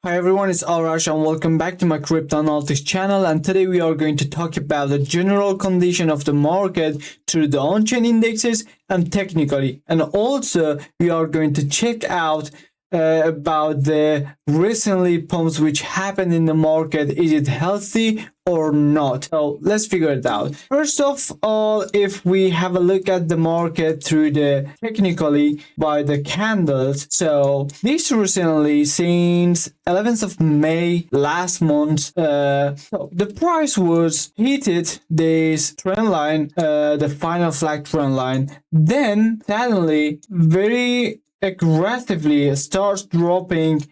Hi everyone, it's Arash and welcome back to my crypto analytics channel, and today we are going to talk about the general condition of the market through the on-chain indexes and technically, and also we are going to check out about the recently pumps which happened in the market. Is it healthy or not? So let's figure it out. First of all, if we have a look at the market through the technically by the candles, so this recently since 11th of May last month, so the price was hit this trend line, the final flag trend line, then suddenly very aggressively starts dropping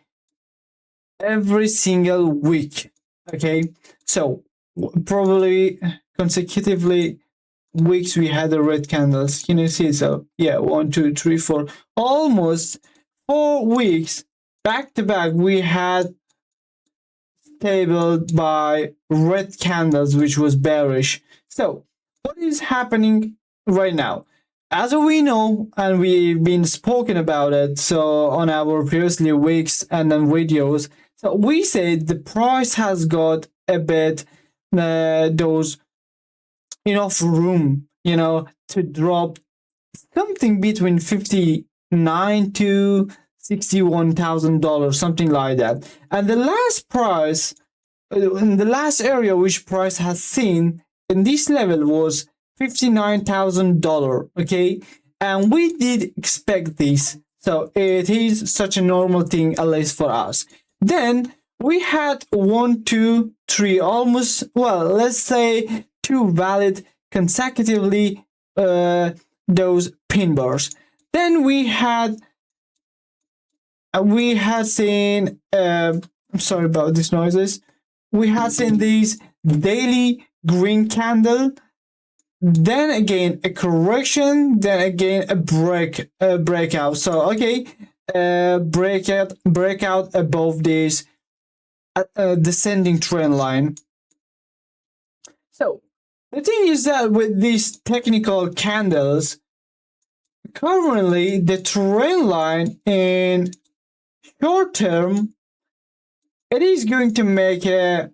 every single week. Okay, so probably consecutively weeks we had the red candles. Can you see? So yeah, 1 2 3 4, almost 4 weeks back to back we had stable by red candles, which was bearish. So what is happening right now? As we know, and we've been spoken about it, so on our previously weeks and then videos, so we said the price has got a bit those enough room, to drop something between $59,000 to $61,000, something like that. And the last price, in the last area which price has seen in this level was $59,000, okay? And we did expect this, so it is such a normal thing, at least for us. Then we had 1 2 3 almost, well, let's say 2 valid consecutively those pin bars. Then we had seen I'm sorry about these noises. We had seen these daily green candle, then again a correction, then again a breakout. So okay, breakout above this descending trend line. So the thing is that with these technical candles, currently the trend line in short term, it is going to make a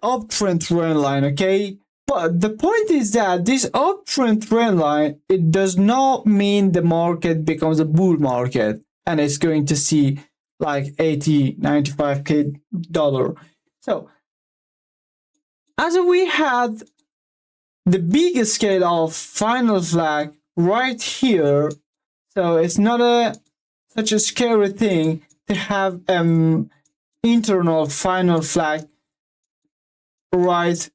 uptrend trend line, okay? But the point is that this uptrend trend line, it does not mean the market becomes a bull market and it's going to see like 80, 95k dollar. So as we had the biggest scale of final flag right here, so it's not such a scary thing to have internal final flag right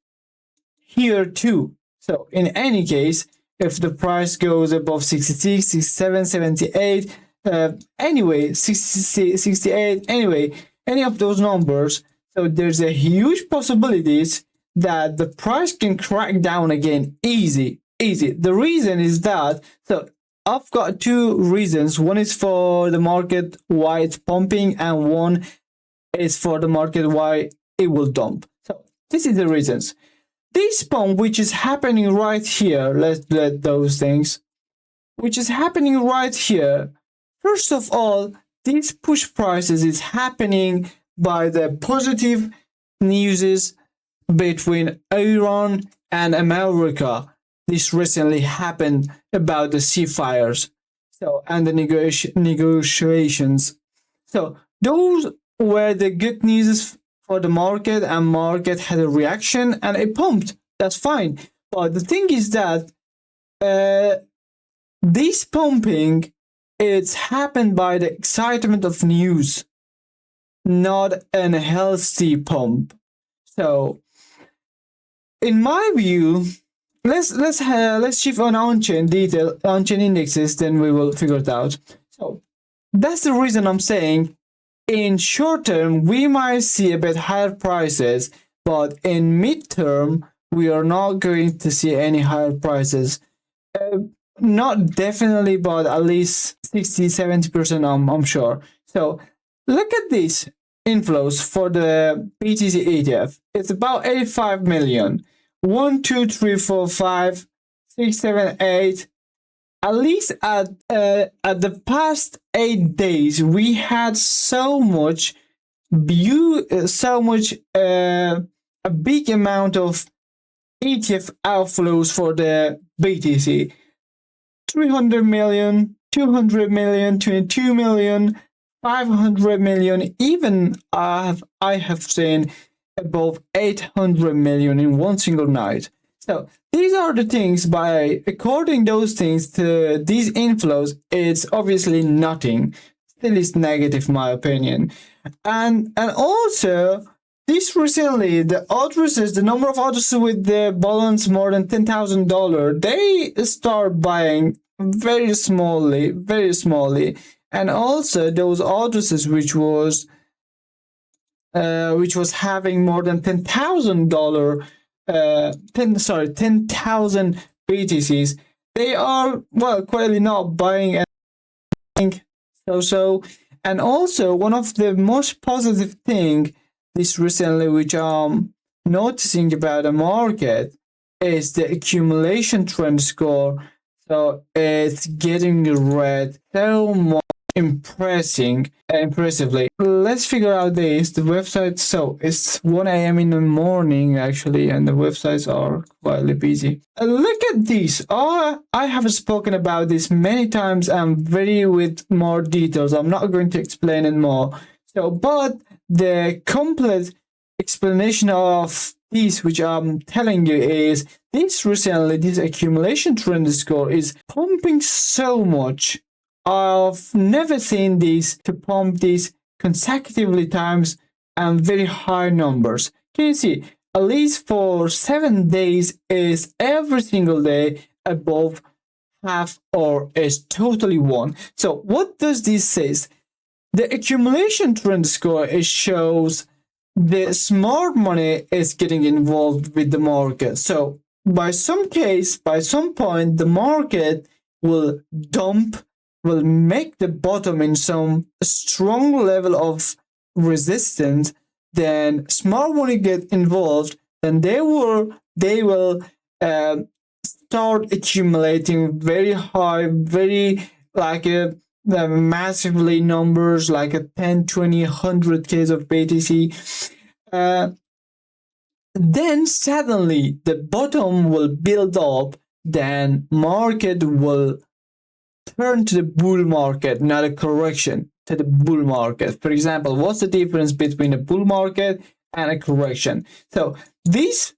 here too. So in any case, if the price goes above 66, 67, 78, anyway, 60, 68, anyway, any of those numbers, so there's a huge possibilities that the price can crack down again easy. The reason is that, so I've got 2 reasons. One is for the market why it's pumping, and one is for the market why it will dump. So this is the reasons. This pump, which is happening right here, let's let those things, which is happening right here. First of all, these push prices is happening by the positive news between Iran and America. This recently happened about the ceasefires, so and the negotiations. So those were the good news for the market, and market had a reaction and it pumped. That's fine. But the thing is that this pumping, it's happened by the excitement of news, not an healthy pump. So in my view, let's shift on on-chain indexes, then we will figure it out. So that's the reason I'm saying in short term we might see a bit higher prices, but in mid-term we are not going to see any higher prices. Not definitely, but at least 60-70% I'm sure. So look at this inflows for the BTC ETF. It's about 85 million. 1 2 3 4 5 6 7 8 at least at the past 8 days, we had so much a big amount of ETF outflows for the BTC. 300 million, 200 million, 22 million, 500 million, even I have seen above 800 million in one single night. So these are the things. By according those things to these inflows, it's obviously nothing. Still is negative, my opinion. And also, this recently, the number of addresses with the balance more than $10,000, they start buying very smallly. And also those addresses which was having more than $10,000, 10,000 BTCs, they are, well, clearly not buying anything. So, and also one of the most positive thing this recently, which I'm noticing about the market, is the accumulation trend score. So it's getting red so much impressively. Let's figure out this. The website, so it's 1 a.m. in the morning actually, and the websites are quite busy. Look at this. I have spoken about this many times and very with more details. I'm not going to explain it more. So, but the complete explanation of this, which I'm telling you, is this recently, this accumulation trend score is pumping so much. I've never seen this to pump this consecutively times and very high numbers. Can you see? At least for 7 days is every single day above half or is totally one. So what does this say? The accumulation trend score shows the smart money is getting involved with the market. So by some point, the market will make the bottom in some strong level of resistance. Then smart money get involved, then they will start accumulating very high, very like massively numbers, like a 10, 20, 100 Ks of BTC. Then suddenly the bottom will build up, then market will turn to the bull market, not a correction, to the bull market. For example, what's the difference between a bull market and a correction? So this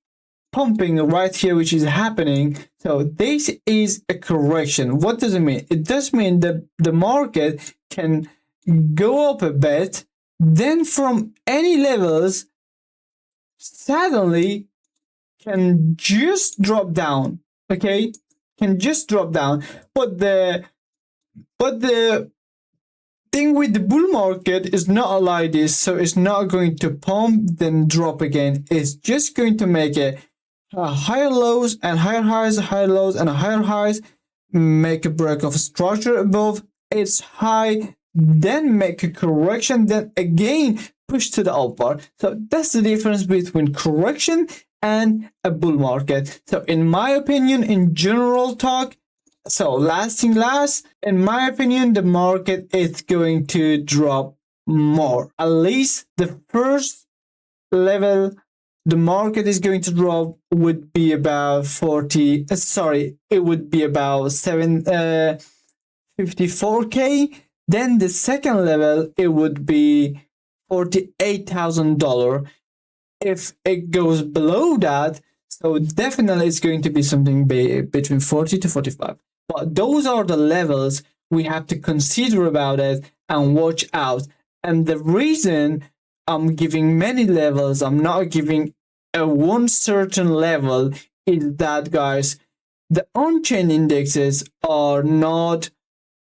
pumping right here, which is happening, so this is a correction. What does it mean? It does mean that the market can go up a bit, then from any levels suddenly can just drop down. Okay, can just drop down. But the thing with the bull market is not like this. So it's not going to pump then drop again. It's just going to make a higher lows and higher highs, higher lows and higher highs, make a break of structure above its high, then make a correction, then again push to the upward. So that's the difference between correction and a bull market. So in my opinion, in general talk, so last, in my opinion, the market is going to drop more. At least the first level the market is going to drop would be about 40, it would be about 54K. Then the second level, it would be $48,000. If it goes below that, so definitely it's going to be something between 40 to 45. But those are the levels we have to consider about it and watch out. And the reason I'm giving many levels, I'm not giving a one certain level, is that, guys, the on-chain indexes are not,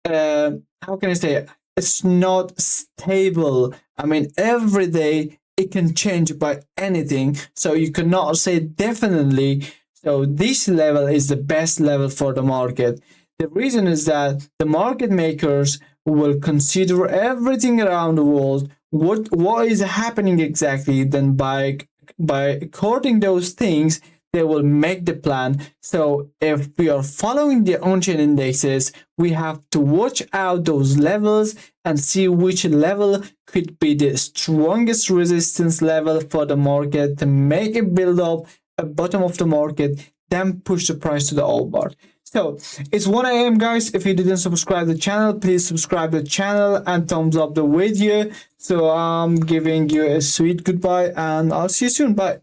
how can I say it? It's not stable. I mean, every day it can change by anything. So you cannot say definitely, so this level is the best level for the market. The reason is that the market makers will consider everything around the world, what is happening exactly. Then by according those things, they will make the plan. So if we are following the on-chain indexes, we have to watch out those levels and see which level could be the strongest resistance level for the market to make a build up at bottom of the market, then push the price to the upward. So it's 1 a.m. guys. If you didn't subscribe to the channel, please subscribe to the channel and thumbs up the video. So I'm giving you a sweet goodbye and I'll see you soon. Bye.